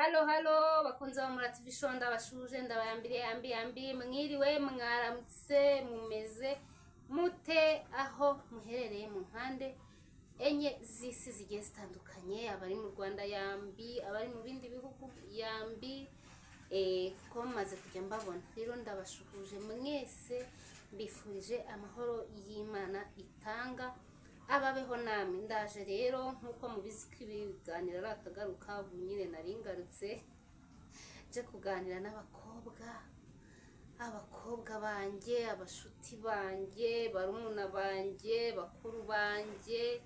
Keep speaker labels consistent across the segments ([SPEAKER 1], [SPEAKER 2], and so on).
[SPEAKER 1] Halo bakunze ba Murati Vision ndabashuje ndabayambire mwiriwe mwaramutse mumeze mute aho muherereye mu mpande enye z'isi zigiye zitandukanye, abari mu Rwanda yambi, abari mu bindi bihugu yambi, ko maze kujya mbabona. Rero ndabashuhuje mwese, mbifurije amahoro y'Imana itanga ababeho namwe. Ndaje rero nkuko mubizi ko ibiganiro ari akagaruka, ubu nyine nari ngarutse nje kuganira abakobwa banjye, abashuti banjye, barumuna banjye, bakuru banjye,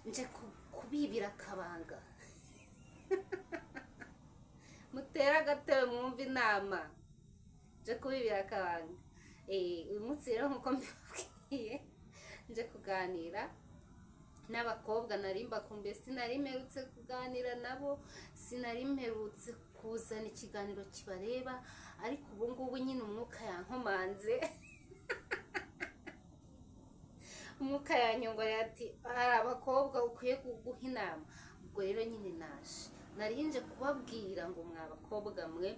[SPEAKER 1] nje kubibira akabanga. Mutera agatebe mwumva inama, nje kubibira akabanga. Uyu munsi rero nkuko mbibabwiye nje kuganira n'abakobwa nari mbakumbuye, sinari mperutse kuganira nabo, sinari mperutse kuzana ikiganiro kibareba, ariko ubu ngubu nyine umwuka yankomanze umwuka yanyongorera ati hari abakobwa ukwiye kuguha inama. Ubwo rero nyine nari nje kubabwira ngo mwa bakobwa mwe,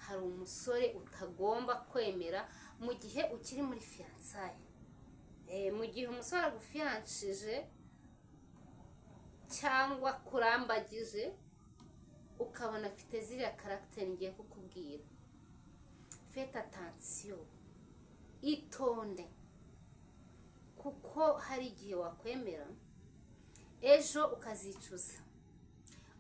[SPEAKER 1] hari umusore utagomba kwemera mu gihe ukiri muri fiançailles. Mu gihe umusore agufianshije cyangwa kurambagije ukabona afite ziriya caractère ngiye kukubwira, faites attention, itonde, kuko hari igihe wakwemera ejo ukazicuza.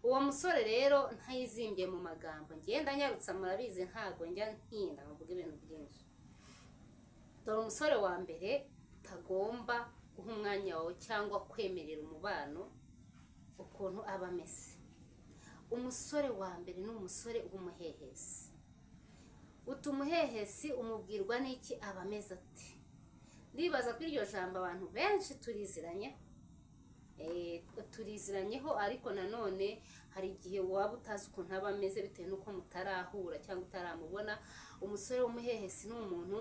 [SPEAKER 1] Uwo musore rero ntayizimbye mu magambo, ngenda nyarutsa murabizi ntago njya ntinda mvuga ibintu byinshi. Dore umusore wa mbere utagomba guha umwanya wawe cyangwa kwemerera umubano ukuntu aba ameze. Umusore wa mbere ni umusore w'umuhehesi. Utumuhehesi umubwirwa n'iki? Aba ameze ati. Ndibaza ko iryo jambo abantu benshi turiziranyeho, ariko nanone hari igihe waba utazi ukuntu aba ameze bitewe n'uko mutarahura cyangwa utaramubona. Umusore w'umuhehesi ni umuntu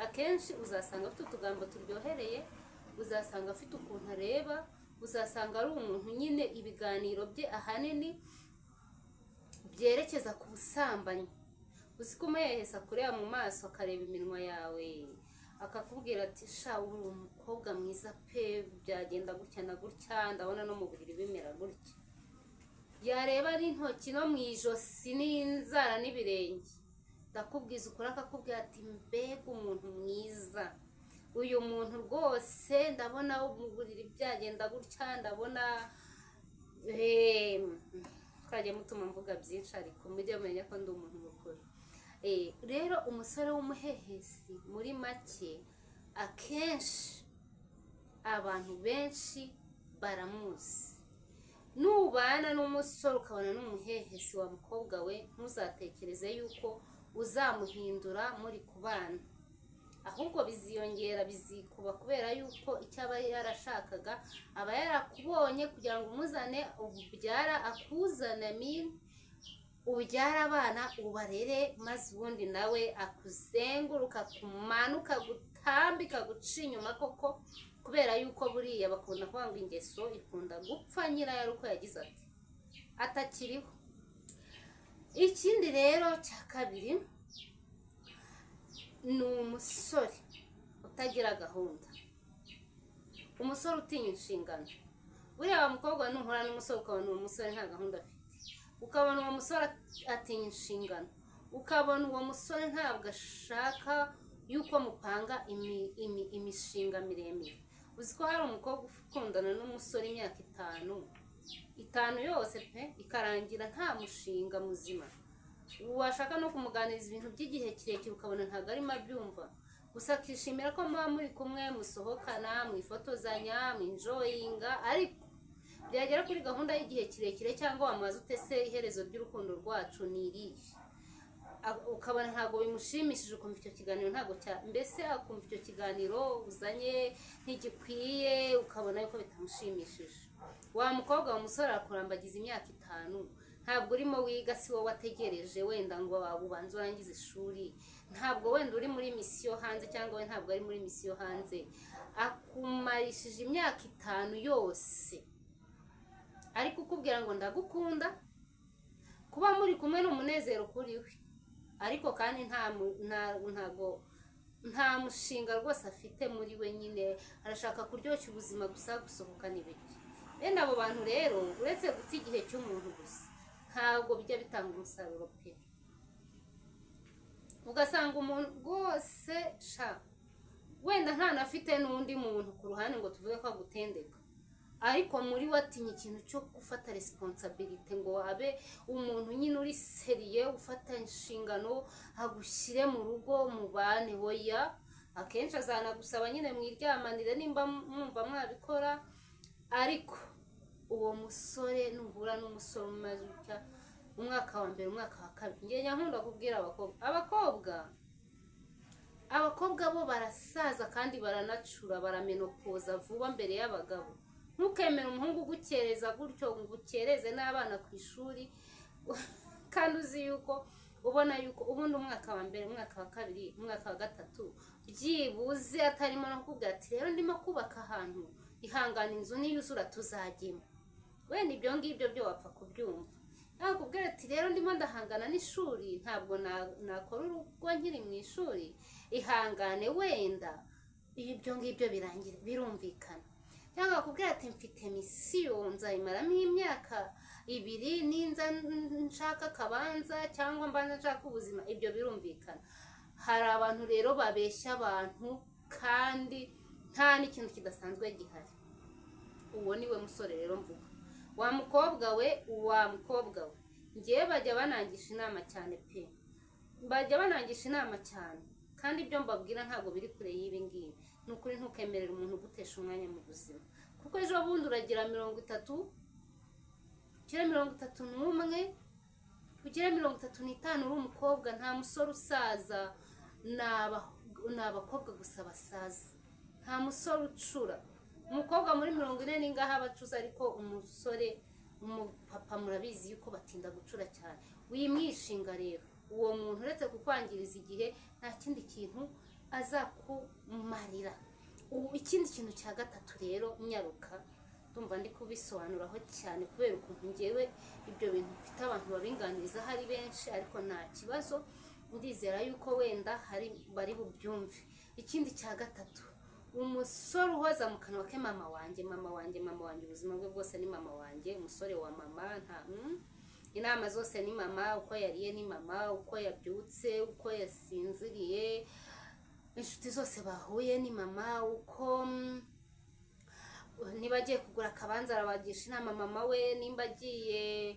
[SPEAKER 1] akenshi uzasanga afite utugambo turyohereye, uzasanga afite ukuntu areba, uzasanga ari umuntu nyine ibiganiro bye ahanini byerekeza ku busambanyi. Uzi ko umuhehesi akureba mu maso akareba iminwa yawe, akakubwira ati sha uri umukobwa mwiza pe, byagenda gutya na gutya, ndabona no mu buriri bimera gutya. Yareba n'intoki no mu ijosi n'inzara n'ibirenge, ndakubwiza ukuri akakubwira ati mbega umuntu mwiza, uyu muntu rwose ndabona mu buriri byagenda gutya, ndabona kajya mutuma mvuga byinshi, ariko mujye mumenya ko ndi umuntu mukuru. Rero umusore w'umuhehesi muri make akenshi abantu benshi baramuzi. Nubana n'umusore ukabona n'umuhehesi wa mukobwa we, ntuzatekereze yuko uzamuhindura muri kubana, ahubwo biziyongera bizikuba, kubera yuko icyo aba yarashakaga aba yarakubonye kugira ngo umuzane ubyara, akuzane ubyara abana ubarere, maze ubundi nawe akuzenguruka, kumanuka, gutambika, guca inyuma koko, kubera yuko buriya bakunda kuvuga ngo ingeso ikunda gupfa nyirayo, ari uko yagize ati atakiriho. Ikindi rero cya kabiri ni umusore utagira gahunda, umusore utinya inshingano. Buriya wa mukobwa nuhura n'umusore ukabona uwo musore nta gahunda afite, ukabona uwo musore atinya inshingano, ukabona uwo musore ntabwo ashaka yuko mupanga imishinga miremire. Uzi ko hari umukobwa ukundana n'umusore imyaka itanu yose pe, ikarangira nta mushinga muzima. Washaka no kumuganiriza ibintu by'igihe kirekire ukabona ntabwo arimo abyumva, gusa akishimira ko muba muri kumwe, musohokana, mwifotozanya, mwinjoyinga, ariko byagera kuri gahunda y'igihe kirekire cyangwa wamaze utese iherezo ry'urukundo rwacu ni irihe, ukabona ntabwo bimushimishije, ukumva icyo kiganiro ntabwo mbese akumva icyo kiganiro uzanye ntigikwiye, ukabona yuko bitamushimishije. Wa mukobwa wa musore akurambagiza imyaka 5, ntabwo urimo wiga, si wowe wategereje wenda ngo ubanze urangize ishuri, ntabwo wenda uri muri misiyo hanze, cyangwa we ntabwo ari muri misiyo hanze, akumarishije imyaka 5 yose ari kukubwira ngo ndagukunda, muri kumwe n'umunezero kuri we, ariko kandi nta mushinga rwose afite muri we, nyine arashaka kuryoshya ubuzima gusa, gusohoka n'ibiki. Bene abo bantu rero uretse guta igihe cy'umuntu gusa ntabwo bijya bitanga umusaruro pe. Ugasanga umuntu rwose wenda ntanafite n'undi muntu ku ruhande ngo tuvuge ko agutendeka, ariko muri we atinya ikintu cyo gufata responsibility ngo abe umuntu nyine uri seriye ufata inshingano agushyire mu rugo mubane. Hoya, akenshi azanagusaba nyine mwiryamanire nimba mwumva mwabikora, ariko uwo musore nuhura n'umusore umaze utya umwaka wa mbere umwaka wa kabiri, ngiye nkunda kubwira abakobwa bo barasaza kandi baranacura, baramenopoza vuba mbere y'abagabo. Ntukemere umuhungu ugukereza gutyo ngo ukereze n'abana ku ishuri kandi uzi yuko ubona yuko ubundi umwaka wa mbere umwaka wa kabiri umwaka wa gatatu byibuze atarimo no kubwira ati rero ndimo kubaka ahantu, ihangana inzu niyuzura tuzagema. Wenda ibyo ngibyo byo wapfa kubyumva, nakubwira ati rero ndimo ndahangana n'ishuri, ntabwo nakora urugo nkiri mu ishuri, ihangane wenda ibyo ngibyo birangire birumvikana. Cyangwa akubwira ati mfite misiyo nzayimaramo imyaka 2 ninza nshaka akabanza cyangwa mbanza nshaka ubuzima, ibyo birumvikana. Hari abantu rero babeshya abantu kandi nta n'ikintu kidasanzwe gihari. Uwo niwe musore rero mvuga. Wa mukobwa we ngiye bajya banangisha inama cyane pe, bajya banangisha inama cyane, kandi ibyo mbabwira ntabwo biri kure y'ibi ngibi. Nukuri ntukemerera umuntu gutesha umwanya mu buzima, kuko ejo bundi uragira 30 ugera 31 ugera 35 uri umukobwa. Nta musore usaza, n'abakobwa gusa basaza, nta musore ucura. Umukobwa muri 40 n'ingaha abacuza, ariko umusore umupapa murabizi yuko batinda gucura cyane. Wimwishinga rero uwo muntu uretse kukwangiriza igihe nta kindi kintu azakumarira. Ikindi kintu cya gatatu rero nyaruka ndumva ndi kubisobanuraho cyane, kubera ukuntu ngewe ibyo bintu mfite abantu babinganiriza hari benshi, ariko nta kibazo, ndizera yuko wenda hari bari bubyumve. Ikindi cya gatatu, umusore uhoza mu kanwa ke mama wanjye, ubuzima bwe bwose ni mama wanjye. Umusore wa mama, nta inama zose ni mama, uko yariye ni mama, uko yabyutse, uko yasinziriye, inshuti zose bahuye ni mama, uko niba agiye kugura akabanza arabagisha inama mama we, nimba agiye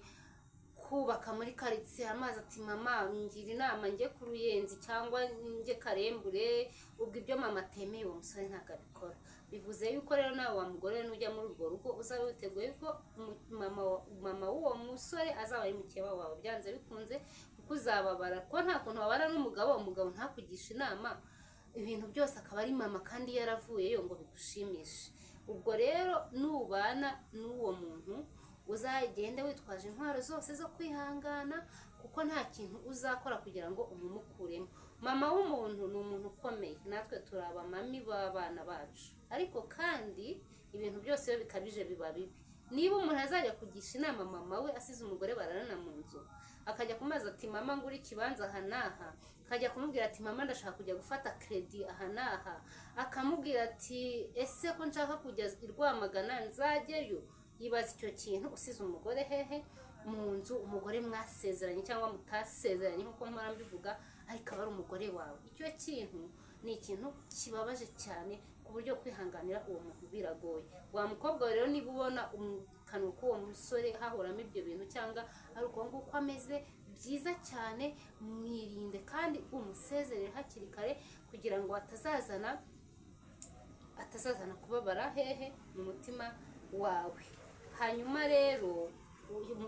[SPEAKER 1] kubaka muri karitsiye amazi ati mama ngira inama njye ku Ruyenzi cyangwa njye Karembure. Ubwo ibyo mama atemeye uwo musore ntabwo abikora. Bivuze yuko rero nawe wa mugore nujya muri urwo rugo uzaba witeguye ko mama w'uwo musore azaba ari mukeba wawe, byanze bikunze, kuko uzababara ko nta kuntu wabana n'umugabo ntakugisha inama, ibintu byose akaba ari mama kandi yaravuyeyo ngo bigushimishe. Ubwo rero nubana n'uwo muntu uzagende witwaje intwaro zose zo kwihangana, kuko nta kintu uzakora kugira ngo umumukuremo. Mama w'umuntu ni umuntu ukomeye, natwe turi abamami b'abana bacu, ariko kandi ibintu byose iyo bikabije biba bibi. Niba umuntu azajya kugisha inama mama we asize umugore bararana mu nzu, akajya kumaza ati mama ngura ikibanza aha n'aha, akajya kumubwira ati mama ndashaka kujya gufata credit aha n'aha, akamubwira ati ese ko nshaka kujya i Rwamagana nzajyeyo. Yibaza icyo kintu usize umugore hehe mu nzu, umugore mwasezeranye cyangwa mutasezeranye nkuko mpora mbivuga, ariko aba ari umugore wawe. Icyo kintu ni ikintu kibabaje cyane, ku buryo kwihanganira uwo muntu biragoye. Wa mukobwa rero niba ubona kanwa k'uwo musore hahoramo ibyo bintu cyangwa ari uko nguko ameze, byiza cyane mwirinde kandi umusezerere hakiri kare, kugira ngo atazazana kubabara hehe mu mutima wawe. Hanyuma rero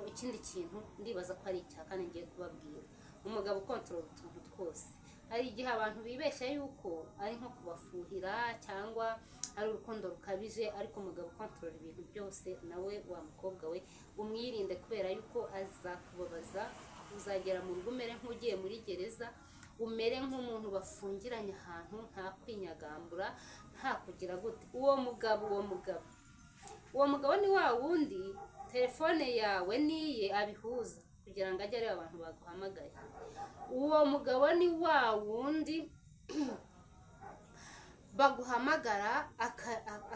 [SPEAKER 1] ikindi kintu ndibaza ko ari icya kane ngiye kubabwira, umugabo ukontorora utuntu twose. Hari igihe abantu bibeshya yuko ari nko kubafuhira cyangwa ari urukundo rukabije, ariko umugabo ukontorora ibintu byose, nawe wa mukobwa we umwirinde, kubera yuko azakubabaza. Uzagera mu rugo umere nk'ugiye muri gereza, umere nk'umuntu bafungiranye ahantu, nta kwinyagambura, nta kugira gute. Uwo mugabo ni wa wundi telefone yawe niye abihuza kugira ngo ajye areba abantu baguhamagaye. Uwo mugabo ni wa wundi baguhamagara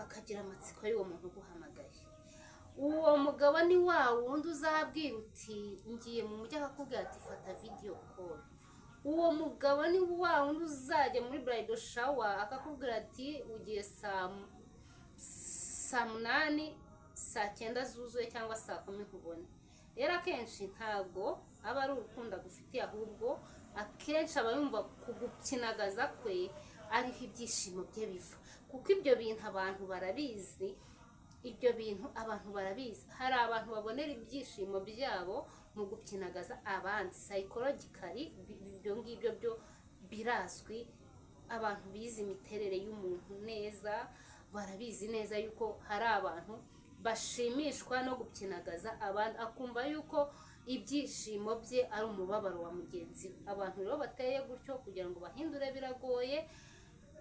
[SPEAKER 1] akagira amatsiko y'uwo muntu uguhamagaye. Uwo mugabo ni wa wundi uzabwira uti ngiye mu mujyi akakubwira ati fata video call. Uwo mugabo ni wa wundi uzajya muri bridal shower akakubwira ati ugiye saa 8 saa 9 zuzuye cyangwa saa 10 nkubone. Rero akenshi ntago aba ari urukundo agufitiye, ahubwo akenshi aba yumva kugukinagaza kwe ariho ibyishimo bye biva, kuko ibyo bintu abantu barabizi. Ibyo bintu abantu barabizi. Hari abantu babonera ibyishimo byabo mu gukinagaza abandi psychologically. Ibyo ngibyo byo birazwi. Abantu bizi imiterere y'umuntu neza barabizi neza yuko hari abantu bashimishwa no gukinagaza abandi, akumva yuko ibyishimo bye ari umubabaro wa mugenzi we. Abantu rero bateye gutyo kugira ngo bahindure biragoye.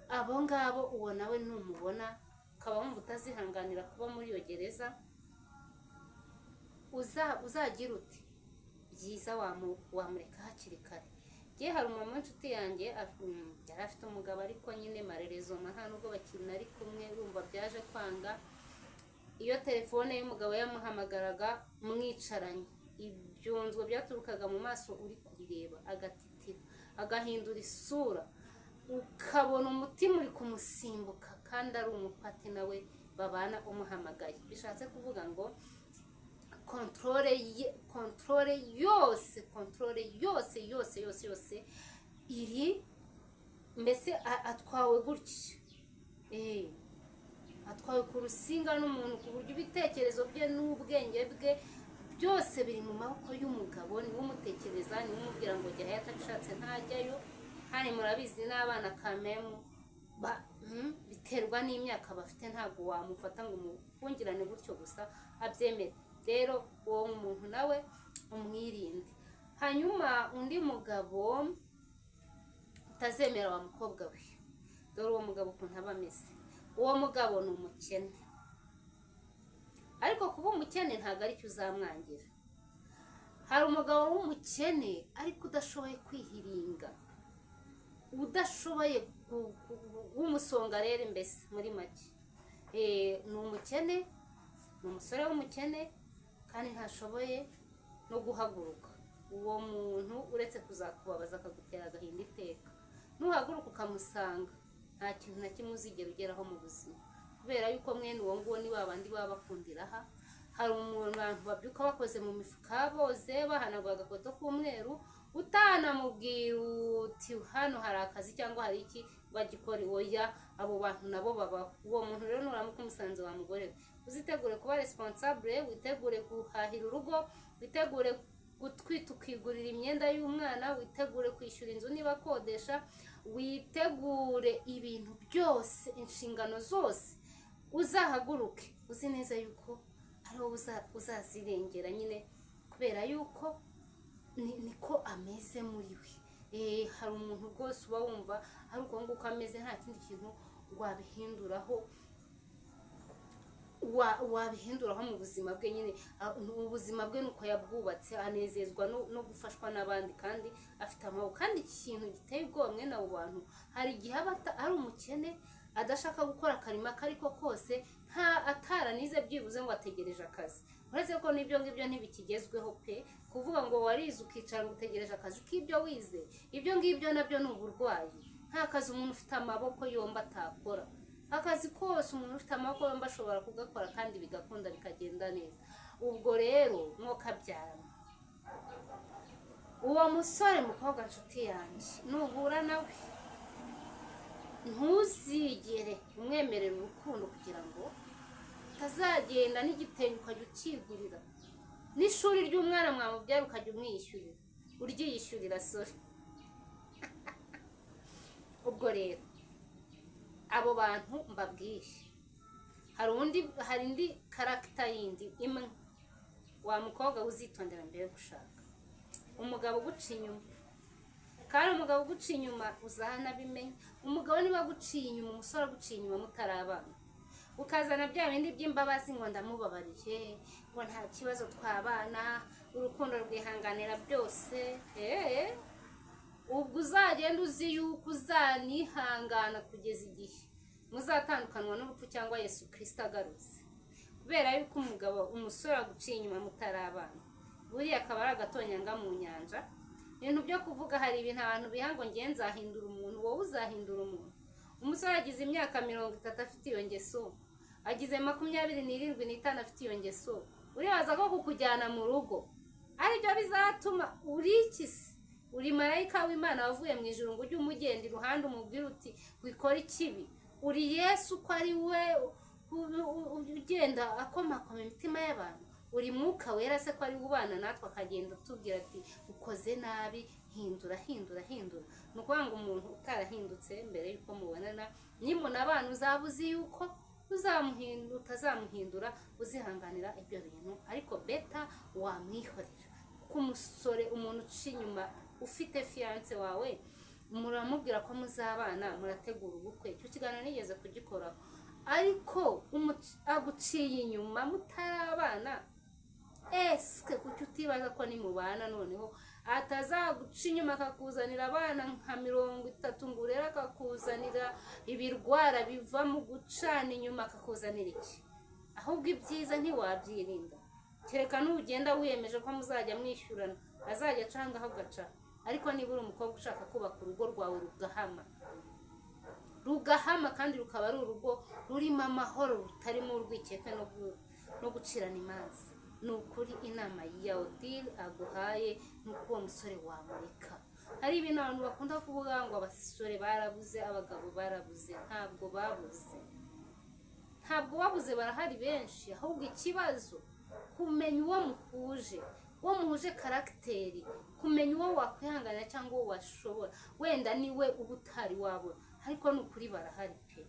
[SPEAKER 1] Abo ngabo uwo nawe numubona ukaba wumva utazihanganira kuba muri iyo gereza, uzagira uti byiza wamureka hakiri kare. Gihe hari umama w'inshuti yanjye yari afite umugabo, ariko nyine marerezo nta nubwo bakina ari kumwe, urumva byaje kwanga. Iyo telefone y'umugabo yamuhamagaraga mwicaranye, ibyunzwe byaturukaga mu maso uri kubireba, agatitira, agahindura isura, ukabona umutima uri kumusimbuka kandi ari umupati nawe babana umuhamagaye. Bishatse kuvuga ngo controle yose iri mbese atwawe gutya. Atwawe ku rusinga n'umuntu, ku buryo ibitekerezo bye n'ubwenge bwe byose biri mu maboko y'umugabo. Niwe umutekereza, niwe umubwira ngo jya aho atabishatse ntajyayo. Kandi murabizi n'abana kamemu biterwa n'imyaka bafite, ntabwo wamufata ngo umufungirane gutyo gusa abyemere. Rero uwo muntu nawe umwirinde. Hanyuma undi mugabo utazemera wa mukobwa we, dore uwo mugabo ukuntu aba ameze. Uwo mugabo ni umukene, ariko kuba umukene ntabwo ari cyo uzamwangira. Hari umugabo w'umukene ariko udashoboye kwihiringa, udashoboye w'umusonga rero mbese muri make. Ni umukene, ni umusore w'umukene kandi ntashoboye no guhaguruka. Uwo muntu uretse kuzakubabaza akagutera agahinda iteka. Nuhaguruka ukamusanga nta kintu na kimwe uzigera ugeraho mu buzima, kubera yuko mwene uwo nguwo ni babandi baba bakundira aha. Hari abantu babyuka bakoze mu mifuka boze, bahanagura agakoto k'umweru, utanamubwira uti hano hari akazi cyangwa hari iki bagikora. Oya, abo bantu nabo babaho. Uwo muntu rero nuramuka umusanze wa mugore we, uzitegure kuba responsable, witegure guhahira urugo, witegure gutwita ukigurira imyenda y'umwana, witegure kwishyura inzu niba akodesha, witegure ibintu byose, inshingano zose. Uzahaguruke uzi neza yuko ariho uzazirengera nyine, kubera yuko niko ameze muri we. Hari umuntu rwose uba wumva ari uko nguko ameze, nta kindi kintu wabihinduraho mu buzima bwe. Nyine ubuzima bwe nuko yabwubatse, anezezwa no gufashwa n'abandi kandi afite amahoro. Kandi ikintu giteye ubwoba mwene abo bantu, hari igihe aba ari umukene adashaka gukora akarima kariko kose, ataranize byibuze ngo ategereje akazi. Uretse ko n'ibyo ngibyo ntibikigezweho pe, kuvuga ngo warize ukicara ngo utegereje akazi k'ibyo wize, ibyo ngibyo nabyo ni uburwayi. Nta kazi umuntu ufite amaboko yombi atakora. Akazi kose umuntu ufite amaboko yombi ashobora kugakora kandi bigakunda bikagenda neza. Ubwo rero mwokabyarana, uwo musore mukobwa nshuti yanjye nuhura nawe, ntuzigere umwemerera urukundo, kugira ngo utazagenda n'igitenge ukajya ukigurira, n'ishuri ry'umwana mwamubyara ukajya umwishyurira, uryiyishyurira sore. Ubwo rero abo bantu mbabwiye, hari indi karagita yindi imwe wa mukobwa uzitondera mbere yo gushaka. Umugabo uguca inyuma, kandi umugabo uguca inyuma uzanabimenya. Umugabo niba aguciye inyuma, umusore aguciye inyuma mutarabana, ukazana bya bindi by'imbabazi ngo ndamubabariye, ngo nta kibazo twabana, urukundo rwihanganira byose. ubwo uzagenda uzi yuko uzanihangana kugeza igihe muzatandukanwa n'urupfu cyangwa Yesu Kristo agarutse, kubera yuko umusore aguciye inyuma mutarabana, buriya akaba ari agatonyanga mu nyanja. Ibintu byo kuvuga, hari ibintu abantu biha ngo ngiye nzahindura umuntu. Wowe uzahindura umuntu? Umusore agize imyaka 30 afite iyo ngeso, agize 27 afite iyo ngeso, uribaza ko kukujyana mu rugo aribyo bizatuma urikisi? Uri marayika w'Imana wavuye mu ijuru ngo ujye umugenda iruhande umubwira uti wikora ikibi? Uri Yesu ko ari we ugenda akomakoma imitima y'abantu? Uri Mwuka Wera se ko ari ubana natwe akagenda tubwira ati ukoze nabi, hindura hindura hindura? Ni ukuvuga ngo umuntu utarahindutse mbere yuko mubonana, nimuna abantu uzabuzi yuko utazamuhindura, uzihanganira ibyo bintu. Ariko beta wamwihorera ko umusore, umuntu uca inyuma ufite fiance wawe, muramubwira ko muzabana, murategura ubukwe. Icyo kiganiro nigeze kugikoraho. Ariko aguciye inyuma mutarabana, eske kuki utibaza ko nimubana noneho atazaguca inyuma akakuzanira abana nka 30 ngo urera, akakuzanira ibirwara biva mu gucana inyuma, akakuzanira iki? Ahubwo ibyiza ntiwabyirinda, kereka n'ugenda wiyemeje ko muzajya mwishyurana, azajya acanga aho gaca. Ariko niba uri umukobwa ushaka kubaka urugo rwawe rugahama kandi rukaba ari urugo rurimo amahoro, rutarimo urwikekwe no gucirana imanza, ni ukuri inama ya Odile aguhaye nuko uwo musore wamureka. Hari ibintu abantu bakunda kuvuga ngo abasore barabuze, abagabo barabuze. Ntabwo babuze, barahari benshi. Ahubwo ikibazo kumenya uwo muhuje karagiteri, kumenya uwo wakwihanganira cyangwa uwo washobora. Wenda niwe uba utari wabona, ariko ni ukuri barahari pe,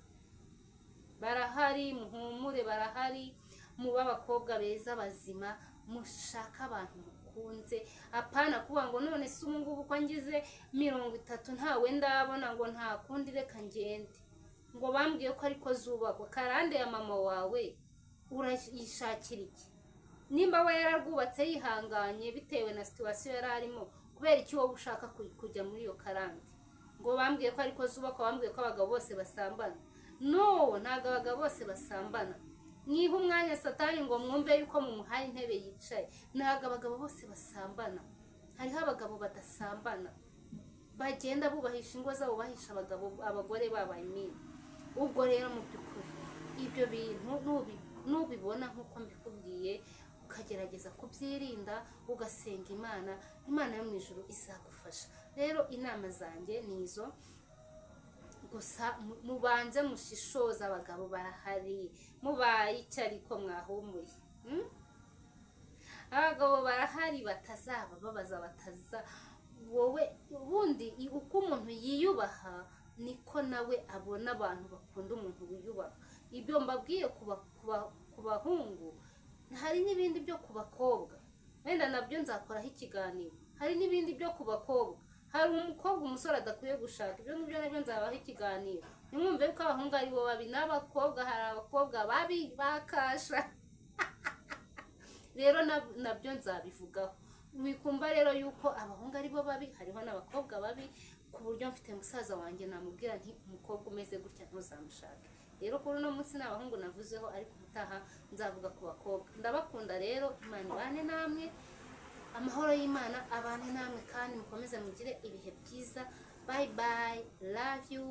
[SPEAKER 1] barahari. Muhumure, barahari. Muba abakobwa beza bazima, mushaka abantu mukunze. Apana kuba ngo none se ubu ngubu ko ngize 30 ntawe ndabona, ngo nta kundi reka ngende, ngo bambwiye ko ariko zubakwa. Karande ya mama wawe urayishakira iki? Nimba we yararwubatse yihanganye bitewe na situation yari arimo, kubera iki wowe ushaka kujya muri iyo karande? Ngo bambwiye ko ariko zubakwa, bambwiye ko abagabo bose basambana. No, ntago abagabo bose basambana. Niba umwanya Satani ngo mwumve yuko mumuhaye intebe yicaye, ntago abagabo bose basambana. Hariho abagabo badasambana, bagenda bubahisha ingo zabo, bahisha abagore babaye imini. Ubwo rero mu byukuri ibyo bintu nubibona nkuko mbikubwiye, ukagerageza kubyirinda, ugasenga Imana yo mu ijuru izagufasha. Rero inama zanjye nizo gusa, mubanze mushishoza. Abagabo barahari, mubaye icyariko mwahumuye. Abagabo barahari batazababaza, wowe ubundi uko umuntu yiyubaha niko nawe abona abantu bakunda umuntu wiyubaha. Ibyo mbabwiye ku bahungu, hari n'ibindi byo ku bakobwa, wenda nabyo nzakoraho ikiganiro. Hari n'ibindi byo ku bakobwa. Hari umukobwa umusore adakwiye gushaka, ibyo ngibyo nabyo nzabaho ikiganiro. Nimwumve ko abahungu ari bo babi, n'abakobwa hari abakobwa babi bakasha. Rero nabyo nzabivugaho. Wikumva rero yuko abahungu ari bo babi, hariho n'abakobwa babi, ku buryo mfite musaza wanjye namubwira nti umukobwa umeze gutya ntuzamushake. Rero kuri uno munsi n'abahungu navuzeho, ariko ubutaha nzavuga ku bakobwa. Ndabakunda rero, Imana ibane namwe, amahoro y'Imana abane namwe, kandi mukomeze mugire ibihe byiza. Bye bye, love you.